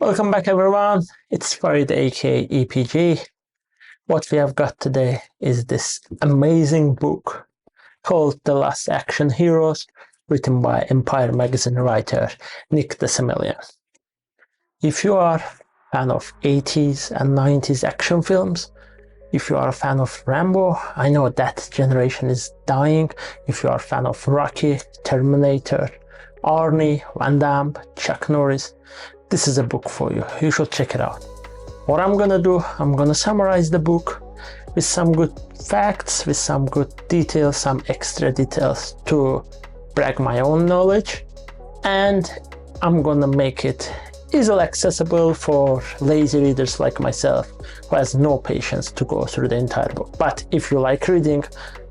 Welcome back everyone, it's Farid aka EPG. What we have got today is this amazing book called The Last Action Heroes, written by Empire magazine writer Nick de Semlyen. If you are a fan of 80s and 90s action films, if you are a fan of Rambo, I know that generation is dying. If you are a fan of Rocky, Terminator, Arnie, Van Damme, Chuck Norris, this is a book for you. You should check it out. What I'm gonna do, I'm gonna summarize the book with some good facts, with some good details, some extra details to brag my own knowledge, and I'm gonna make it easily accessible for lazy readers like myself who has no patience to go through the entire book. But if you like reading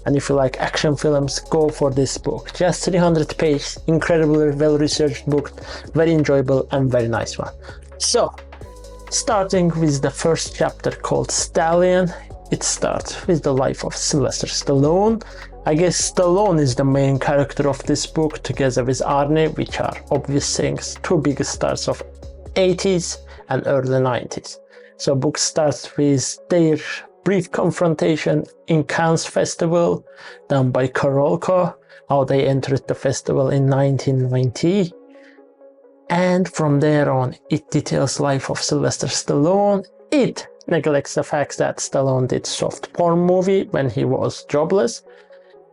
and if you like action films, go for this book. Just 300 pages, incredibly well-researched book, very enjoyable and very nice one. So, starting with the first chapter called Stallion, it starts with the life of Sylvester Stallone. I guess Stallone is the main character of this book, together with Arnie, which are obvious things, two biggest stars of 80s and early 90s. So book starts with their brief confrontation in Cannes Festival done by Karolko, how they entered the festival in 1990. And from there on, it details life of Sylvester Stallone. It neglects the fact that Stallone did soft porn movie when he was jobless,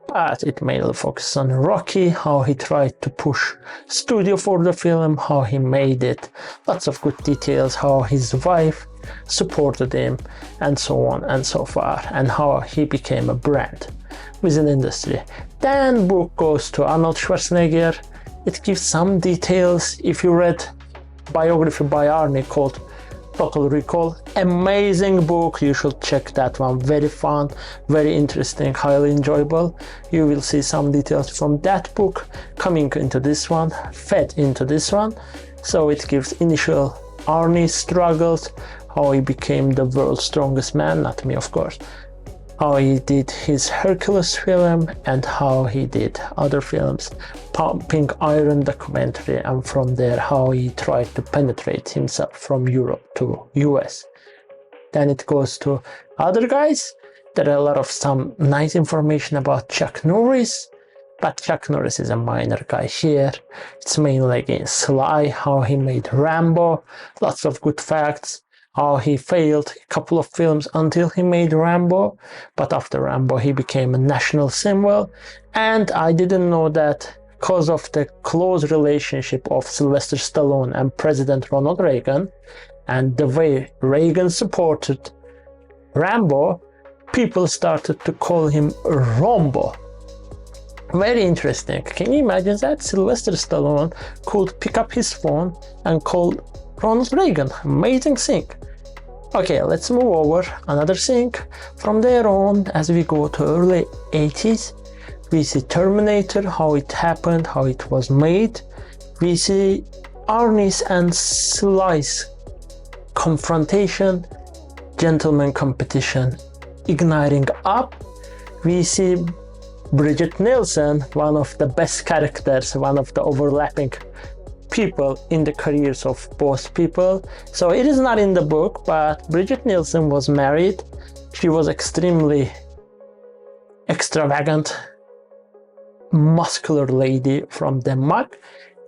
but it mainly focuses on Rocky, how he tried to push studio for the film, how he made it, lots of good details, how his wife supported him, and so on and so far, and how he became a brand within the industry. Then book goes to Arnold Schwarzenegger. It gives some details. If you read biography by Arnie called Total Recall, amazing book, you should check that one. Very fun, very interesting, highly enjoyable. You will see some details from that book coming into this one, fed into this one. So it gives initial Arnie struggles, how he became the world's strongest man, not me of course, how he did his Hercules film and how he did other films, Pumping Iron documentary, and from there how he tried to penetrate himself from Europe to US. Then it goes to other guys. There are a lot of some nice information about Chuck Norris, but Chuck Norris is a minor guy here. It's mainly against Sly, how he made Rambo, lots of good facts, how he failed a couple of films until he made Rambo, but after Rambo he became a national symbol. And I didn't know that because of the close relationship of Sylvester Stallone and President Ronald Reagan, and the way Reagan supported Rambo, people started to call him Rambo. Very interesting. Can you imagine that? Sylvester Stallone could pick up his phone and call Ronald Reagan. Amazing thing. Okay, let's move over. Another thing. From there on, as we go to early 80s, we see Terminator, how it happened, how it was made. We see Arnie's and Sly's confrontation, gentleman competition igniting up. We see Bridget Nielsen, one of the best characters, one of the overlapping people in the careers of both people. So it is not in the book, but Bridget Nielsen was married. She was extremely extravagant, muscular lady from Denmark,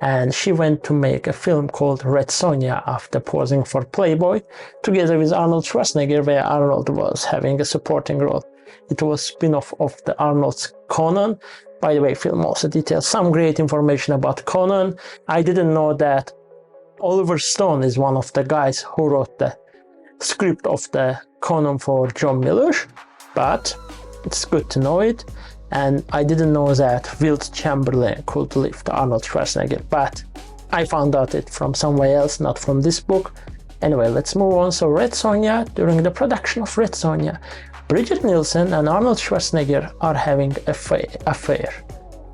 and she went to make a film called Red Sonja after posing for Playboy together with Arnold Schwarzenegger, where Arnold was having a supporting role. It was a spin-off of the Arnold's Conan. By the way, film also details some great information about Conan. I didn't know that Oliver Stone is one of the guys who wrote the script of the Conan for John Milius, but it's good to know it. And I didn't know that Wilt Chamberlain could lift Arnold Schwarzenegger, but I found out it from somewhere else, not from this book. Anyway, let's move on. So Red Sonja, during the production of Red Sonja, Bridget Nielsen and Arnold Schwarzenegger are having an affair.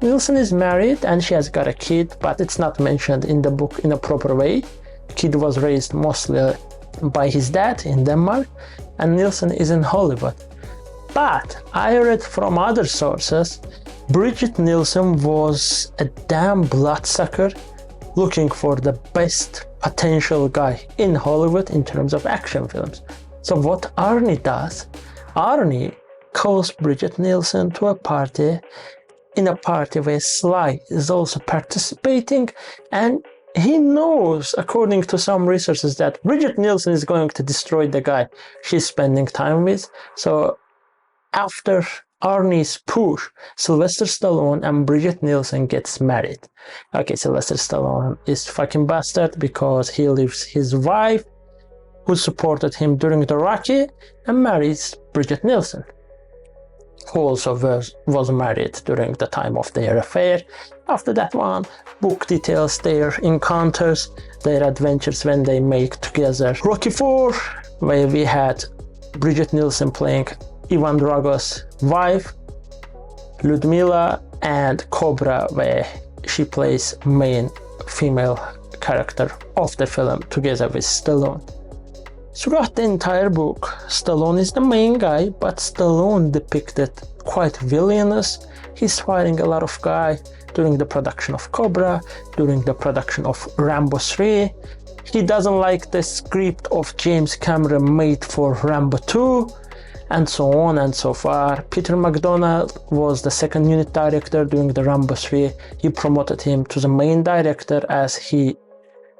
Nielsen is married and she has got a kid, but it's not mentioned in the book in a proper way. The kid was raised mostly by his dad in Denmark, and Nielsen is in Hollywood. But I read from other sources, Bridget Nielsen was a damn bloodsucker looking for the best potential guy in Hollywood in terms of action films. So what Arnie does, Arnie calls Bridget Nielsen to a party, in a party where Sly is also participating, and he knows, according to some resources, that Bridget Nielsen is going to destroy the guy she's spending time with. So after Arnie's push, Sylvester Stallone and Bridget Nielsen gets married. Okay, Sylvester Stallone is fucking bastard because he leaves his wife, who supported him during the Rocky, and marries Bridget Nielsen, who also was married during the time of their affair. After that one, book details their encounters, their adventures when they make together Rocky IV, where we had Bridget Nielsen playing Ivan Drago's wife, Ludmila, and Cobra, where she plays main female character of the film together with Stallone. Throughout the entire book, Stallone is the main guy, but Stallone depicted quite villainous. He's fighting a lot of guys during the production of Cobra, during the production of Rambo 3. He doesn't like the script of James Cameron made for Rambo 2, and so on and so forth. Peter McDonald was the second unit director during the Rambo 3. He promoted him to the main director as he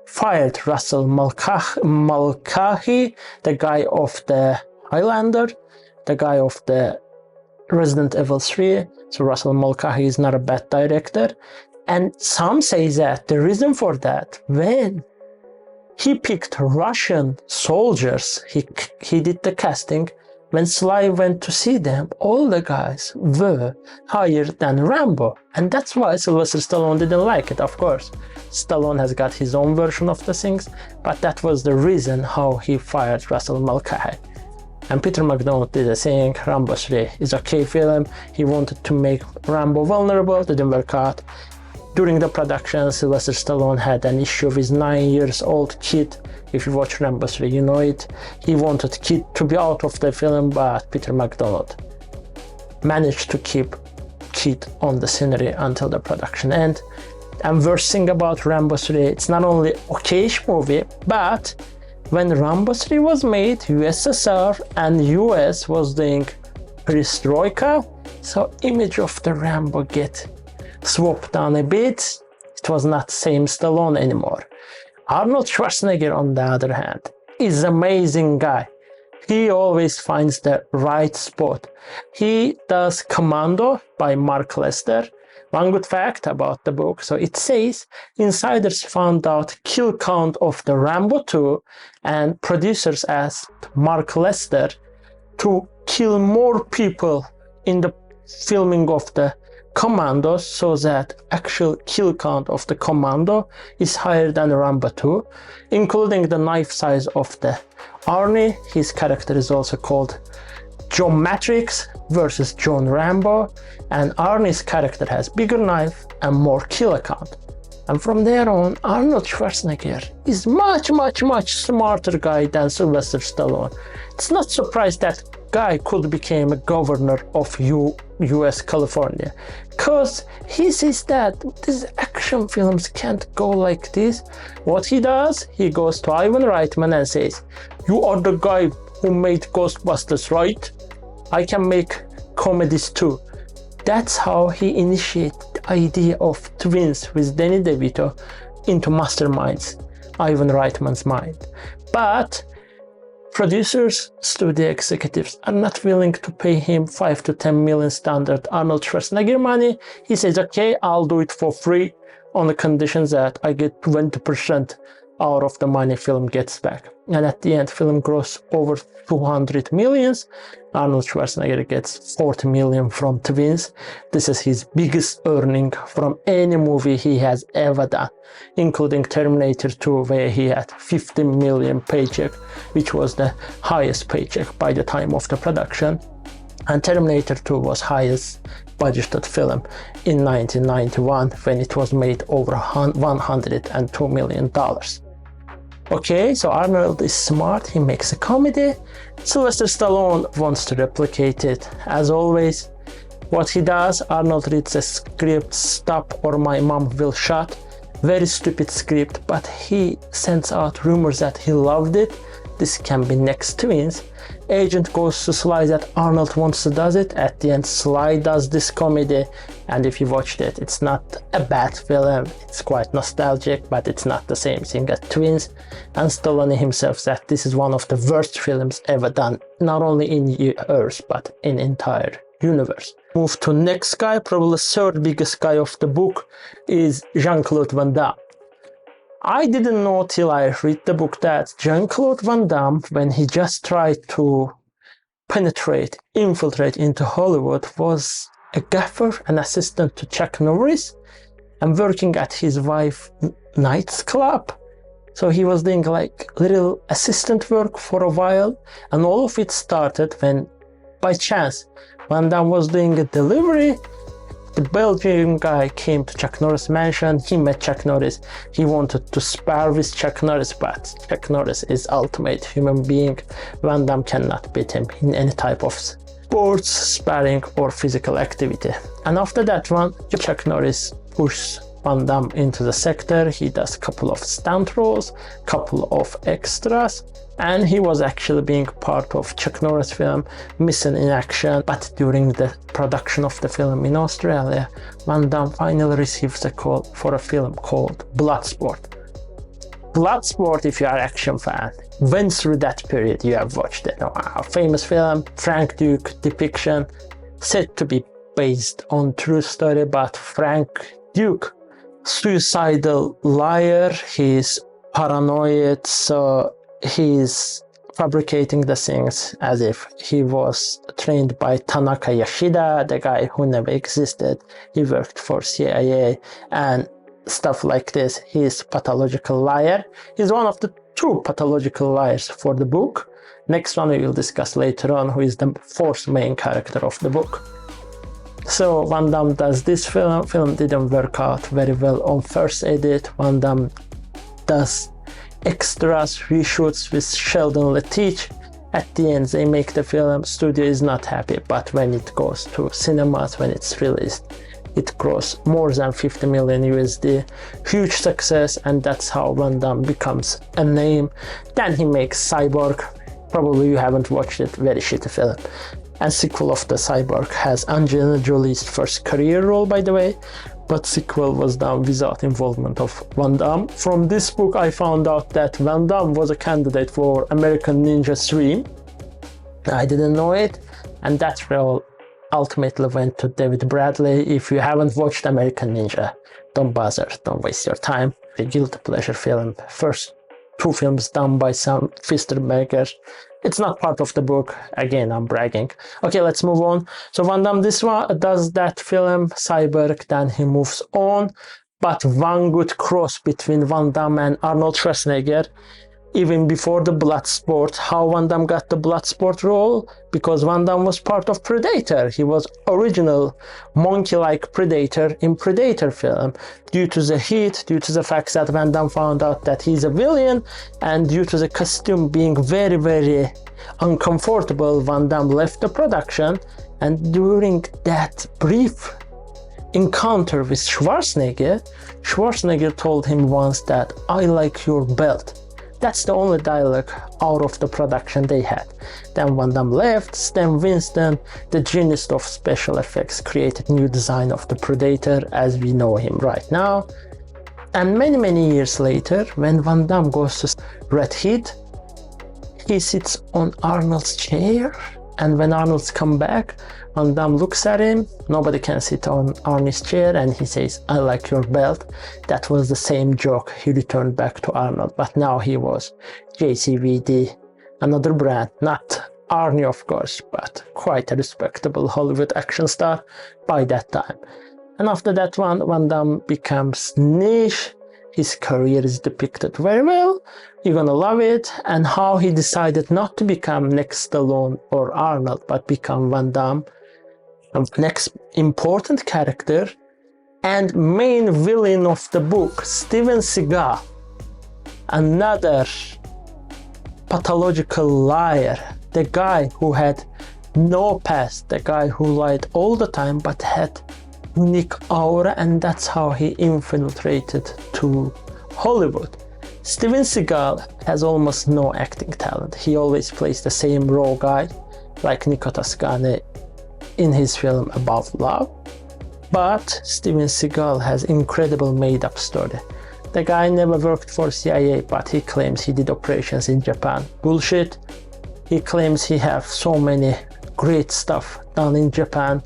fired Russell Mulcahy, the guy of the Highlander, the guy of the Resident Evil 3. So Russell Mulcahy is not a bad director. And some say that the reason for that, when he picked Russian soldiers, he did the casting, when Sly went to see them, all the guys were higher than Rambo. And that's why Sylvester Stallone didn't like it, of course. Stallone has got his own version of the things, but that was the reason how he fired Russell Mulcahy. And Peter McDonald did the same. Rambo 3 is okay film. He wanted to make Rambo vulnerable, didn't work out. During the production, Sylvester Stallone had an issue with 9-year-old kid. If you watch Rambo 3, you know it. He wanted kid to be out of the film, but Peter McDonald managed to keep kid on the scenery until the production end. And worst thing about Rambo 3, it's not only okayish movie, but when Rambo 3 was made, USSR and US was doing perestroika, so image of the Rambo get swapped down a bit. It was not same Stallone anymore. Arnold Schwarzenegger, on the other hand, is an amazing guy. He always finds the right spot. He does Commando by Mark Lester. One good fact about the book, so it says insiders found out kill count of the Rambo 2 and producers asked Mark Lester to kill more people in the filming of the Commando, so that actual kill count of the Commando is higher than Rambo 2, including the knife size of the Arnie. His character is also called John Matrix versus John Rambo, and Arnie's character has bigger knife and more kill count. And from there on, Arnold Schwarzenegger is much smarter guy than Sylvester Stallone. It's not surprised that guy could become a governor of US California, because he says that these action films can't go like this. What he does, he goes to Ivan Reitman and says, "You are the guy who made Ghostbusters, right? I can make comedies too." That's how he initiated the idea of twins with Danny DeVito into masterminds, Ivan Reitman's mind. But producers, studio executives are not willing to pay him 5 to 10 million standard Arnold Schwarzenegger money. He says, okay, I'll do it for free on the conditions that I get 20% out of the money film gets back. And at the end, film gross over 200 millions. Arnold Schwarzenegger gets 40 million from Twins. This is his biggest earning from any movie he has ever done, including Terminator 2, where he had 50 million paycheck, which was the highest paycheck by the time of the production. And Terminator 2 was highest budgeted film in 1991 when it was made over $102 million. Okay, so Arnold is smart, he makes a comedy. Sylvester Stallone wants to replicate it. As always, what he does, Arnold reads a script, "Stop or my mom will shoot," very stupid script, but he sends out rumors that he loved it. This can be next twins. Agent goes to Sly that Arnold wants to do it. At the end, Sly does this comedy, and if you watched it, it's not a bad film. It's quite nostalgic, but it's not the same thing as Twins. And Stallone himself said this is one of the worst films ever done, not only in Earth, but in entire universe. Move to next guy, probably the third biggest guy of the book is Jean-Claude Van Damme. I didn't know till I read the book that Jean-Claude Van Damme, when he just tried to infiltrate into Hollywood, was a gaffer, an assistant to Chuck Norris, and working at his wife Knight's Club. So he was doing like little assistant work for a while, and all of it started when, by chance, Van Damme was doing a delivery. The Belgian guy came to Chuck Norris' mansion. He met Chuck Norris. He wanted to spar with Chuck Norris, but Chuck Norris is ultimate human being. Van Damme cannot beat him in any type of sports, sparring, or physical activity. And after that one, Chuck Norris pushes Van Damme into the sector. He does a couple of stunt roles, couple of extras, and he was actually being part of Chuck Norris film Missing in Action. But during the production of the film in Australia, Van Damme finally receives a call for a film called Bloodsport. Bloodsport, if you are an action fan, went through that period. You have watched it. A famous film, Frank Duke depiction, said to be based on true story, but Frank Duke, suicidal liar, he's paranoid, so he's fabricating the things as if he was trained by Tanaka Yoshida, the guy who never existed. He worked for CIA and stuff like this. He's a pathological liar. He's one of the two pathological liars for the book. Next one we will discuss later on, who is the fourth main character of the book. So Van Damme does this film. Film didn't work out very well on first edit. Van Damme does extras, reshoots with Sheldon Lettich. At the end, they make the film. Studio is not happy, but when it goes to cinemas, when it's released, it grows more than 50 million USD. Huge success, and that's how Van Damme becomes a name. Then he makes Cyborg. Probably you haven't watched it, very shitty film. And sequel of the Cyborg has Angelina Jolie's first career role, by the way, but sequel was done without involvement of Van Damme. From this book I found out that Van Damme was a candidate for American Ninja 3. I didn't know it, and that role ultimately went to David Bradley. If you haven't watched American Ninja, don't bother, don't waste your time. A guilty pleasure film. First two films done by some Fisterbergers. It's not part of the book. Again, I'm bragging. Okay, let's move on. So Van Damme this one does that film, Cyborg, then he moves on. But one good cross between Van Damme and Arnold Schwarzenegger, even before the Bloodsport. How Van Damme got the Bloodsport role? Because Van Damme was part of Predator. He was original monkey-like Predator in Predator film. Due to the heat, due to the fact that Van Damme found out that he's a villain, and due to the costume being very, very uncomfortable, Van Damme left the production. And during that brief encounter with Schwarzenegger, Schwarzenegger told him once that, "I like your belt." That's the only dialogue out of the production they had. Then Van Damme left. Stan Winston, the genius of special effects, created new design of the Predator as we know him right now. And many years later, when Van Damme goes to Red Heat, he sits on Arnold's chair, and when Arnold's come back, Van Damme looks at him. Nobody can sit on Arnie's chair, and he says, "I like your belt." That was the same joke he returned back to Arnold, but now he was JCVD, another brand, not Arnie of course, but quite a respectable Hollywood action star by that time. And after that one, Van Damme becomes niche. His career is depicted very well. You're gonna love it. And how he decided not to become next Stallone or Arnold, but become Van Damme. Next important character and main villain of the book, Steven Seagal, another pathological liar, the guy who had no past, the guy who lied all the time but had unique aura, and that's how he infiltrated to Hollywood. Steven Seagal has almost no acting talent. He always plays the same raw guy, like Nico Toscane in his film Above Love. But Steven Seagal has incredible made-up story. The guy never worked for CIA, but he claims he did operations in Japan. Bullshit. He claims he have so many great stuff done in Japan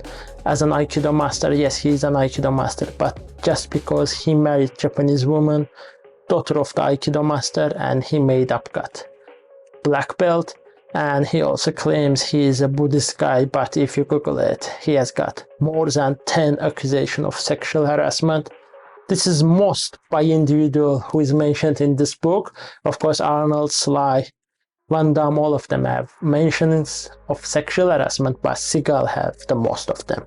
as an Aikido master. Yes, he's an Aikido master, but just because he married Japanese woman, daughter of the Aikido master, and he made up got black belt. And he also claims he is a Buddhist guy, but if you Google it, he has got more than 10 accusations of sexual harassment. This is most by individual who is mentioned in this book. Of course, Arnold, Sly, Van Damme, all of them have mentions of sexual harassment, but Seagal have the most of them.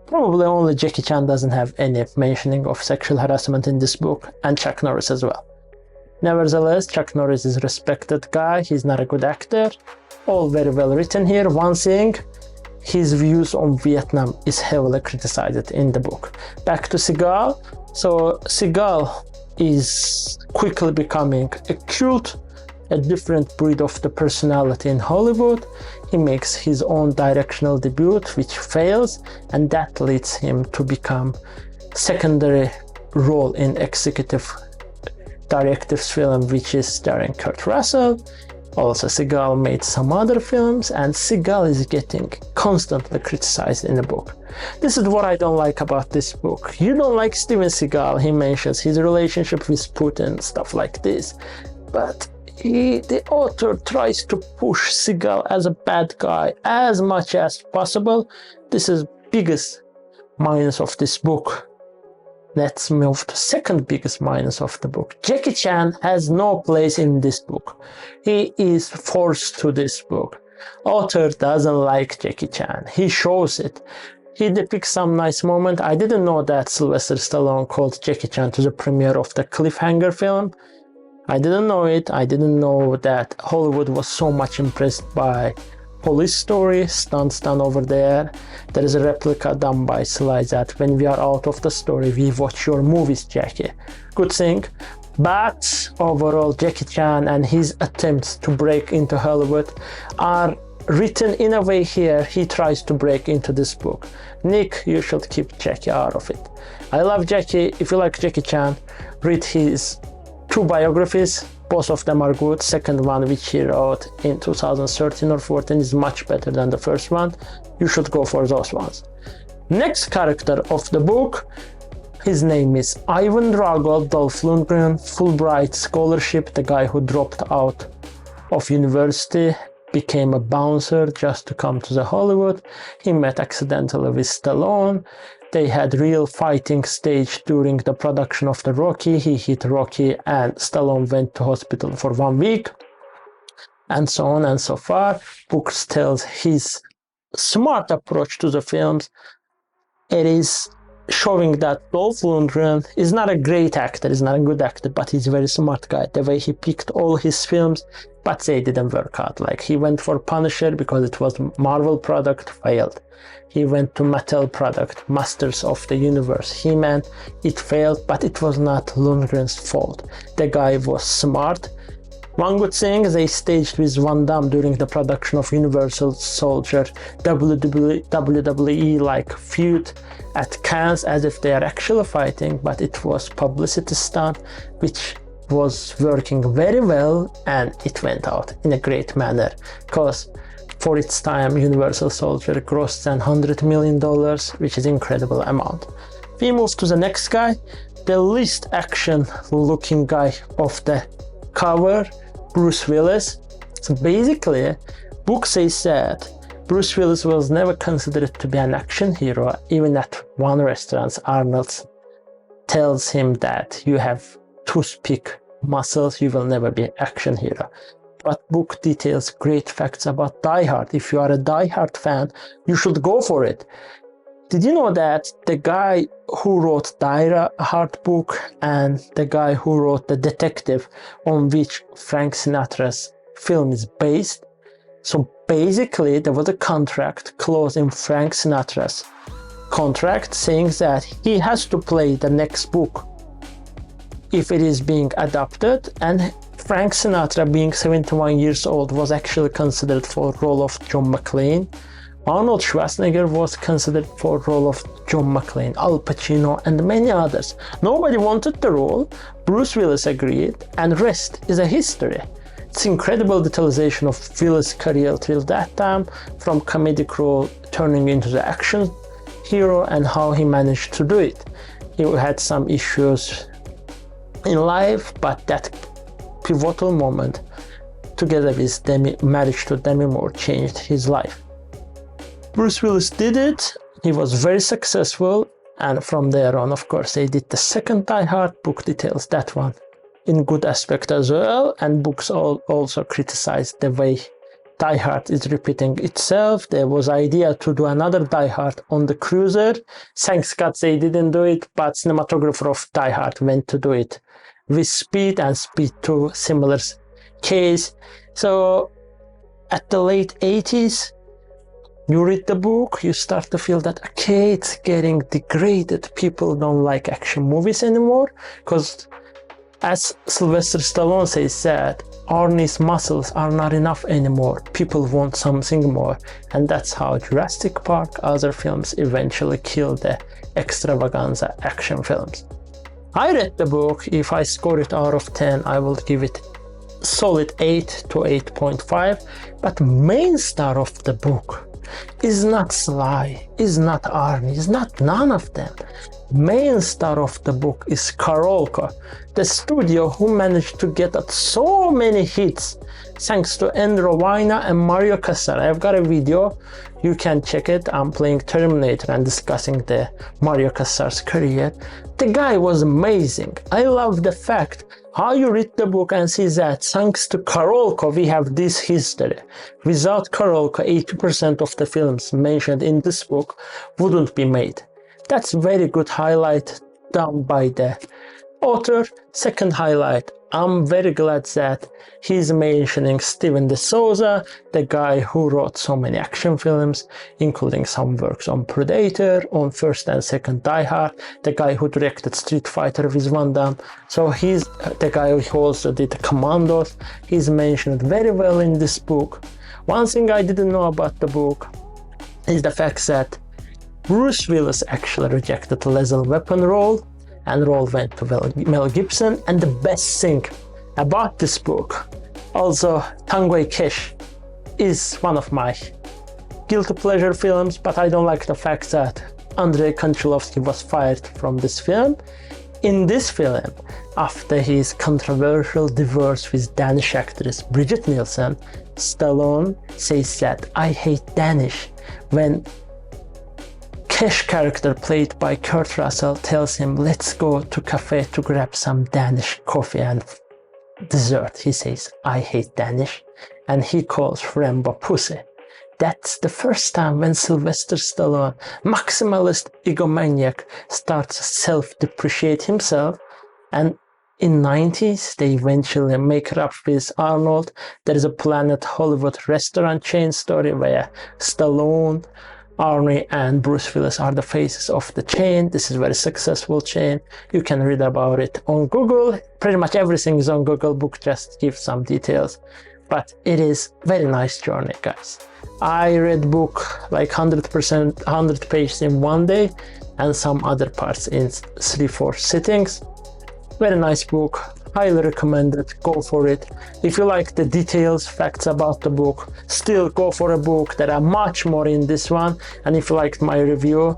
Probably only Jackie Chan doesn't have any mentioning of sexual harassment in this book, and Chuck Norris as well. Nevertheless, Chuck Norris is a respected guy. He's not a good actor. All very well written here. One thing, his views on Vietnam is heavily criticized in the book. Back to Seagal. So Seagal is quickly becoming a cult, a different breed of the personality in Hollywood. He makes his own directional debut, which fails, and that leads him to become secondary role in executive director's film, which is starring Kurt Russell. Also, Seagal made some other films, and Seagal is getting constantly criticized in the book. This is what I don't like about this book. You don't like Steven Seagal, he mentions his relationship with Putin, stuff like this. But the author tries to push Seagal as a bad guy as much as possible. This is biggest minus of this book. Let's move to second biggest minus of the book. Jackie Chan has no place in this book. He is forced to this book. Author doesn't like Jackie Chan. He shows it. He depicts some nice moment. I didn't know that Sylvester Stallone called Jackie Chan to the premiere of the Cliffhanger film. I didn't know it. I didn't know that Hollywood was so much impressed by Police Story, stunts done over there. There is a replica done by Sly that when we are out of the story, we watch your movies, Jackie. Good thing. But overall, Jackie Chan and his attempts to break into Hollywood are written in a way here he tries to break into this book. Nick, you should keep Jackie out of it. I love Jackie. If you like Jackie Chan, read his 2 biographies. Both of them are good. Second one, which he wrote in 2013 or 14, is much better than the first one. You should go for those ones. Next character of the book, his name is Ivan Drago, Dolph Lundgren, Fulbright scholarship, the guy who dropped out of university, became a bouncer just to come to the Hollywood. He met accidentally with Stallone. They had real fighting stage during the production of the Rocky. He hit Rocky and Stallone went to hospital for 1 week. And so on and so far. Books tells his smart approach to the films. It is showing that Dolph Lundgren is not a great actor, is not a good actor, but he's a very smart guy. The way he picked all his films, but they didn't work out. Like he went for Punisher because it was Marvel product, failed. He went to Mattel product, Masters of the Universe, He-Man, it failed, but it was not Lundgren's fault. The guy was smart. One good thing, they staged with Van Damme during the production of Universal Soldier WWE like feud at Cannes as if they are actually fighting, but it was publicity stunt which was working very well, and it went out in a great manner because for its time Universal Soldier grossed $100 million, which is incredible amount. We move to the next guy, the least action looking guy of the cover, Bruce Willis. So basically, book says that Bruce Willis was never considered to be an action hero. Even at one restaurant, Arnold tells him that you have toothpick muscles, you will never be an action hero. But book details great facts about Die Hard. If you are a Die Hard fan, you should go for it. Did you know that the guy who wrote Die Hard book and the guy who wrote The Detective, on which Frank Sinatra's film is based? So basically, there was a contract clause in Frank Sinatra's contract saying that he has to play the next book if it is being adapted, and Frank Sinatra, being 71 years old, was actually considered for role of John McClane. Arnold Schwarzenegger was considered for role of John McClane, Al Pacino, and many others. Nobody wanted the role. Bruce Willis agreed, and rest is a history. It's incredible detailization of Willis' career till that time, from comedic role turning into the action hero, and how he managed to do it. He had some issues in life, but that pivotal moment together with marriage to Demi Moore changed his life. Bruce Willis did it. He was very successful, and from there on, of course, they did the second Die Hard. Book details that one in good aspect as well, and books also criticized the way Die Hard is repeating itself. There was idea to do another Die Hard on the cruiser. Thanks God they didn't do it, but cinematographer of Die Hard went to do it with Speed, and Speed 2 similar case. So at the late 80s, you read the book, you start to feel that, okay, it's getting degraded. People don't like action movies anymore, because as Sylvester Stallone says that Arnie's muscles are not enough anymore. People want something more. And that's how Jurassic Park, other films eventually killed the extravaganza action films. I read the book. If I score it out of 10, I will give it solid 8 to 8.5. But main star of the book is not Sly, is not Arnie, is not none of them. Main star of the book is Carolco, the studio who managed to get out so many hits thanks to Andrew Weiner and Mario Casar. I've got a video, you can check it. I'm playing Terminator and discussing the Mario Casar's career. The guy was amazing. I love the fact how you read the book and see that thanks to Carolco we have this history. Without Carolco, 80% of the films mentioned in this book wouldn't be made. That's very good highlight done by the author. Second highlight, I'm very glad that he's mentioning Steven de Souza, the guy who wrote so many action films, including some works on Predator, on first and second Die Hard, the guy who directed Street Fighter with Van Damme. So he's the guy who also did Commandos. He's mentioned very well in this book. One thing I didn't know about the book is the fact that Bruce Willis actually rejected the lethal weapon role, and role went to Mel Gibson. And the best thing about this book, also Tango Cash is one of my guilty pleasure films, but I don't like the fact that Andrei Konchalovsky was fired from this film. In this film, after his controversial divorce with Danish actress Bridget Nielsen, Stallone says that I hate Danish, when Cash character played by Kurt Russell tells him, let's go to cafe to grab some Danish coffee and dessert. He says, I hate Danish, and he calls Rambo pussy. That's the first time when Sylvester Stallone, maximalist egomaniac, starts self-depreciate himself. And in 90s, they eventually make it up with Arnold. There is a Planet Hollywood restaurant chain story where Stallone, Arnie, and Bruce Willis are the faces of the chain. This is a very successful chain. You can read about it on Google. Pretty much everything is on Google. Book just gives some details. But it is very nice journey, guys. I read book like 100%, 100 pages in one day, and some other parts in 3-4 sittings. Very nice book. Highly recommend it. Go for it. If you like the details, facts about the book, still go for a book. There are much more in this one. And if you liked my review,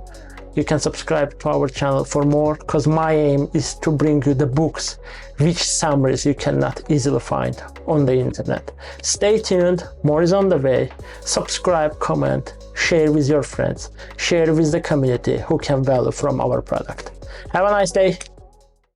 you can subscribe to our channel for more, because my aim is to bring you the books which summaries you cannot easily find on the internet. Stay tuned. More is on the way. Subscribe, comment, share with your friends, share with the community who can value from our product. Have a nice day.